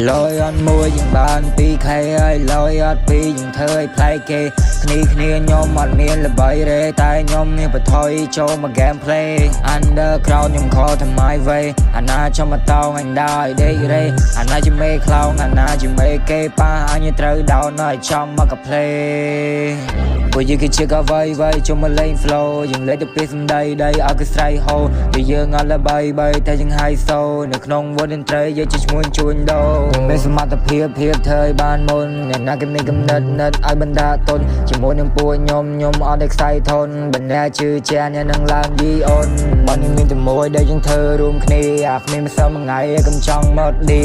ลอยอันมัวอย่างบานปีใครเอ้ยลอยอัดปีอย่างเธอเพลย์เกគ្នាញោមអត់មានល្បីរេតែញោមមានបថុយចូលមក game play underground ខ្ញុំខលថ្មីវេអាណាចំមកតោងអញដែរដេករេអាណាជាមេខ្លោងអាណាជាមេគេប៉ាអញត្រូវដោនឲ្យចំមកកា play ពួកយើងគឺជាកាវៃវៃជុំមកលេង flow យើងលេងទៅពីសំដីដីឲ្យគឺស្រ័យហូរយើងអត់ល្បីបីតែយើង high soul នៅក្នុងវត្តតន្ត្រីយើងជាឈ្មោះជួញដូរមានសមត្ថភាពធ្វើឲ្យបានមុនអ្នកណាគេមានកំណត់ឲ្យបណ្ដាទុនជាមួយនឹងពួកខ្ញុំអត់ excite ធនបណ្ដាជឿជាក់អ្នកនឹងឡើងយីអូនបងខ្ញុំមានតែមួយដែលយើងធ្វើរួមគ្នាអាគ្មានមិនសល់មួយថ្ងៃកំចង់មកដៀ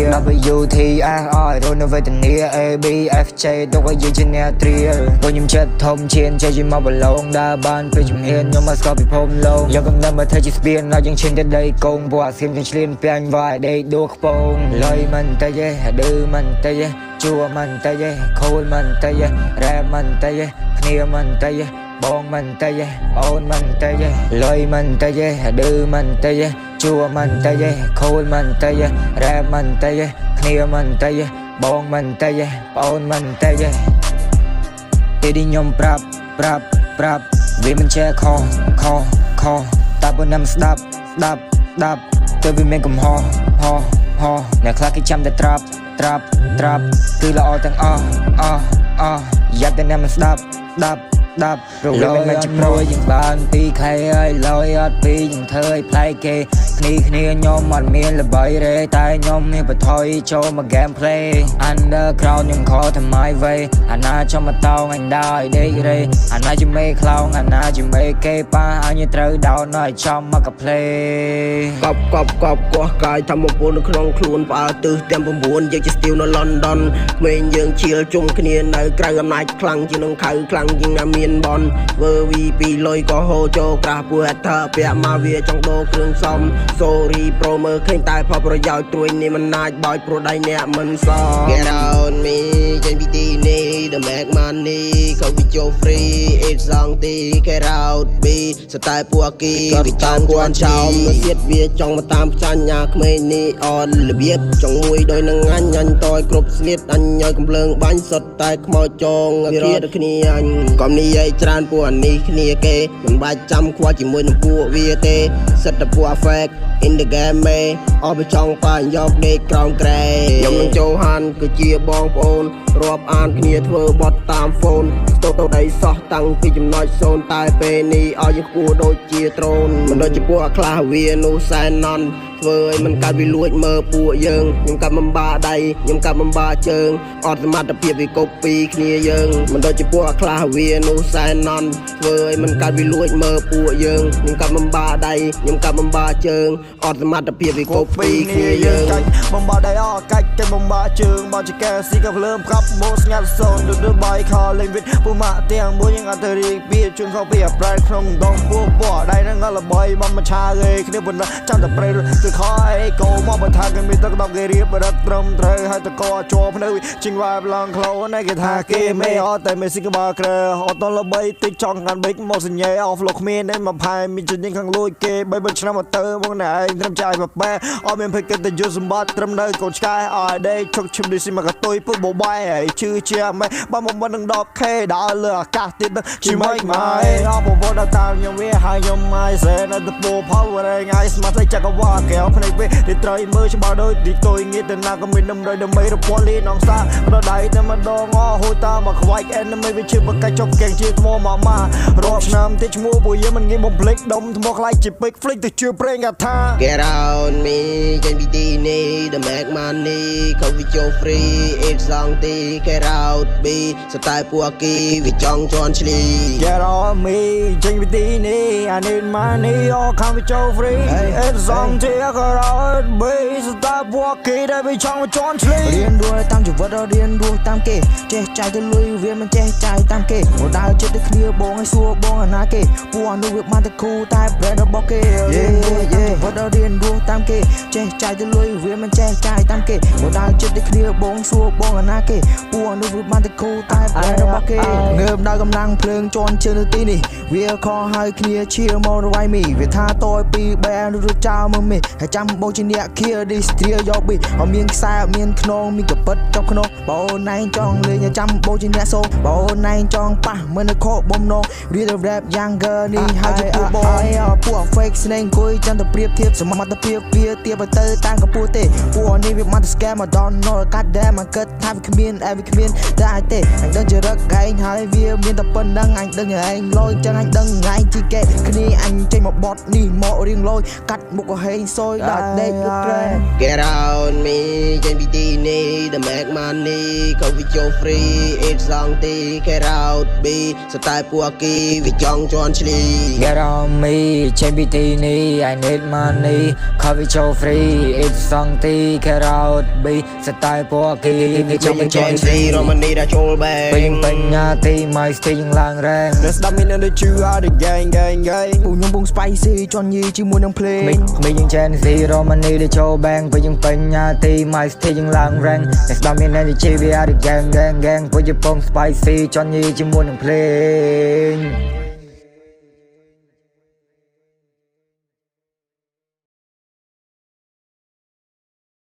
WTR ឲ្យរនវេទនា ABFJ ទុកឲ្យយើងជាអ្នកត្រៀលពួកខ្ញុំចិត្តធំឈានចេះជាមកបឡងដើរបានពេលជំហានខ្ញុំមកស្គាល់ពិភពលោកយកកំណត់មកធ្វើជាស្ពានឲ្យយើងឈានទៅដីកងពួកអាសៀមទាំងឆ្លៀនពាំងវាយដេកដួលខ្ពងលុយមិនទៅទេឌឺមិនទៅទេជួមិនទៅទេខូលមិនទៅទេរ៉េបមិនទៅទេគ្នាមិនទៅទេបងមិនទៅទេអូនមិនទៅទេលុយមិនទៅទេឌឺមិនទៅទេជួមិនទៅទេខូលមិនទៅទេរ៉េបមិនទៅទេគ្នាមិនទៅទេបងមិនទៅទេអូនមិនទៅទេពេលที่ខ្ញុំប្រាប់វាមិនចេះខតែប៉ុណ្ណាស្ដាប់ទៅវាមានកំហុសអ្នកខ្លះគេចាំតែត្រាប់គឺល្អទាំងអស់យ៉ាប់តែអ្នកមិនស្ដាប់ព្រោះវាមិនជំនួយយ៉ាងបានពីខែឲ្យលយអត់ពីយ៉ាងធ្វើឲ្យផ្លែគេគ្នាខ្ញុំអត់មានល្បីរេតែខ្ញុំមានបថុយចូលមក game play underground ខ្ញុំខលថ្មីវេអាណាចំមកតោងអញដែរដេករេអាណាជាមេខ្លោងអាណាជាមេគេប៉ាអញត្រូវដោនឲ្យចំមកកា play កប់កោះកាយធម្មពលនៅក្នុងខ្លួនផ្អើលទិសទាំង9យើងជា still នៅ London ក្មេងយើងឈៀលជុំគ្នានៅក្រៅអំណាចខ្លាំងជាងនឹងខៅខ្លាំងជាងណាមានបនវើវីពីលុយក៏ហូរចូលក្រាស់ពួកអត់ថាពាក់មកវាចង់ដូរគ្រឿងសំ sorry pro មើលឃើញតែផលប្រយោជន៍ត្រួយនេះមិនណាចបោចព្រោះដៃអ្នកមិនស Get out me ចេញពីទីនេះ the make money ក៏វាចូល free it's song ទី Get out be ស្តែពួកគីវាតាមគាត់ចោមទៀតវាចង់មកតាមផ្ចាញ់ញ៉ាក្មេងនេះអនរបៀបចង់មួយដោយនឹងអញតយគ្រប់ស្លៀតអញឲ្យកំភ្លើងបាញ់សុទ្ធតែខ្មោចចងវារត់គ្នាអញកុំនិយាយច្រើនពួកអានេះគ្នាគេមិនបាច់ចាំខ្វល់ជាមួយនឹងពួកវាទេសិតតែពួក fake in the game មេអស់បចង់បាញ់យកដេកក្រោមក្រែខ្ញុំនឹងចូលហានគឺជាបងប្អូនរាប់អានគ្នាធ្វើបត់តាមហ្វូនស្ទុកទៅដីសោះតាំងពីចំណុច0តែពេលនេះឲ្យយើងគួរដូចជាដ្រូនមិនដូចជាពួកខ្លះវានោះសែនណន់ធ្វើឲ្យមិនកាត់វាលួចមើលពួកយើងខ្ញុំកាត់បំបាដៃខ្ញុំកាត់បំបាជើងអត់សមត្ថភាពវាកុបពីគ្នាយើងមិនដូចជាពួកខ្លះវានោះសែនណន់ធ្វើឲ្យមិនកាត់វាលួចមើលពួកយើងខ្ញុំកាត់បំបាដៃខ្ញុំកាត់បំបាជើងអត់សមត្ថភាពវាកុបពីគ្នាយើងកាច់បំបាដៃអត់កាច់បំបាជើងបោះចកែស៊ីក៏ភ្លើមប្រាប់មកស្ងាត់សូនដូចបាយខលលេងវិតពូម៉ាក់ទាំងមួយយើងអត់ទៅរីកពីជូនខោពីប្រែក្នុងដងពួកដៃនឹងល្បីមកមឆាគេគ្នាប៉ុណ្ណាចាំតែប្រេទៅខឯកោមកបន្ថាគេមានទឹកដប់គេរៀបរត់ត្រឹមត្រូវហើយតកជាប់ភ្នៅជីងវាយឡងក្លូនគេថាគេមេអត់តែមេស៊ីក្បាលក្រអត់តល្បីតិចចង់កាន់បិចមកសញ្ញេអស់លោកគ្មានទេមកផែមានជិញខាងលួចគេ3ឆ្នាំមកទៅមកណែឯងត្រឹមចាយបបែអត់មានភេទគេទៅយុទ្ធសម្បត្តិត្រឹមនៅកូនឆ្កែអត់ដេកឈុកឈឹមឌីស៊ីមកកតុយពុះបបាយហើយជឿជាម៉េចបើមកមិននឹង 10k ដល់លើអាកាសទៀតជីម៉េចម៉ែអបបដល់តាមខ្ញុំវាហើយខ្ញុំមកសែនៅទៅពោផលវរែងឲ្យស្មាត់តែចក្រវាលកែវភ្នែកពេលទីត្រីមើលច្បាស់ដូចទីតុយងៀតទៅណាក៏មានដើម្បីរពលលីនងសាប្រដៃតែម្ដងអហូតតាមមកខ្វាច់ enemy វាជឿបកាច់ចុកកែងជាថ្មម៉ាម៉ារាប់ឆ្នាំតិចឈ្មោះពួកយើងមិនងាយបំភ្លេចដុំថ្មខ្លាចជាពេក flick ទៅជឿប្រេងកាថា Get out me ចេញពីទីនេះ the make money ក៏វាចូល free it's song ទី Get out be ស្តែពួកគីវាចង់ជន់ឆ្លី Get out me ចេញពីទីនេះ I need money all come with your free it's song ទី Get out be ស្តែពួកគីដែលវាចង់ជន់ឆ្លីរៀនរស់តាមជីវិតរៀនរស់តាមគេ ចេះចាយទៅលុយវាមិនចេះចាយតាមគេមកដើរចិត្តទៅគ្នាបងឲ្យសួរបងអាណាគេពួកអនុវាបានតែគូតែ brand របស់គេវត្តរៀនរស់តាមគេចេះចាយទៅលុយវាមិនចេះចាយតាមគេមកដើរចិត្តទៅគ្នាបងសួរបងអាណាគេពួកអនុវាបានតែគូតែ brand របស់គេងើបដល់កម្លាំងភ្លើងជន់ជើងនៅទីនេះវាខហៅគ្នាឈៀមករវៃមីវាថាតយពីបែរឬចោលមើលមីហើយចាំបងជាអ្នកគៀឌីស្ទ្រីយកប៊ីអត់មានខ្សែអត់មានខ្នងមានកពិតចប់ខ្នោះបងណែងចង់លេងចាំបងជាអ្នកសូបងណែងចង់ប៉ះមិននៅខកបំណងរៀល rap younger នេះហើយជាពួកបងពួក fake ស្នេហ៍អង្គុយចាំតែប្រៀបធៀបសមត្ថភាពវាទៀបទៅតាមកម្ពុជាទេពួកនេះវាមកតែ scam មក don't know កាត់ដែរមកគិតថាវាគ្មានវាគ្មានតែអាចទេអញដឹងជារឹកឯងហើយវាមានតែប៉ុណ្្នឹងអញដឹងឯងលយចឹងអញដឹងឯងជីកេគ្នាអញចេញមកបត់នេះមករៀងលយកាត់មុខក៏ហេងសយដល់ដេកលុកក្រែ Get out me ចេញពីទីនេះ The make money កូនវាចូល free it's song ទី Get out be ស្ទាយពួកគីវាចង់ជន់ឈ្លី Get on me ចេញពីទីនេះ I need money coffee show free it's something Get out be ស្ទាយពួកគីវាចង់ជន់ឈ្លី រមនីđãចូលបែង ពេញបញ្ញាទី my stay យ៉ាងឡើងរែង Let's stop me in the chew out the gang ពួកខ្ញុំបង spicy ជន់យីជាមួយនឹង play មិនយ៉ាង Gen Z រមនីដែលចូលបែងពេលយ៉ាងបញ្ញាទី my stay យ៉ាងឡើងរែង Next time in the GVR gang ពួកយើងពង spicy ជន់យីជាមួយនឹង play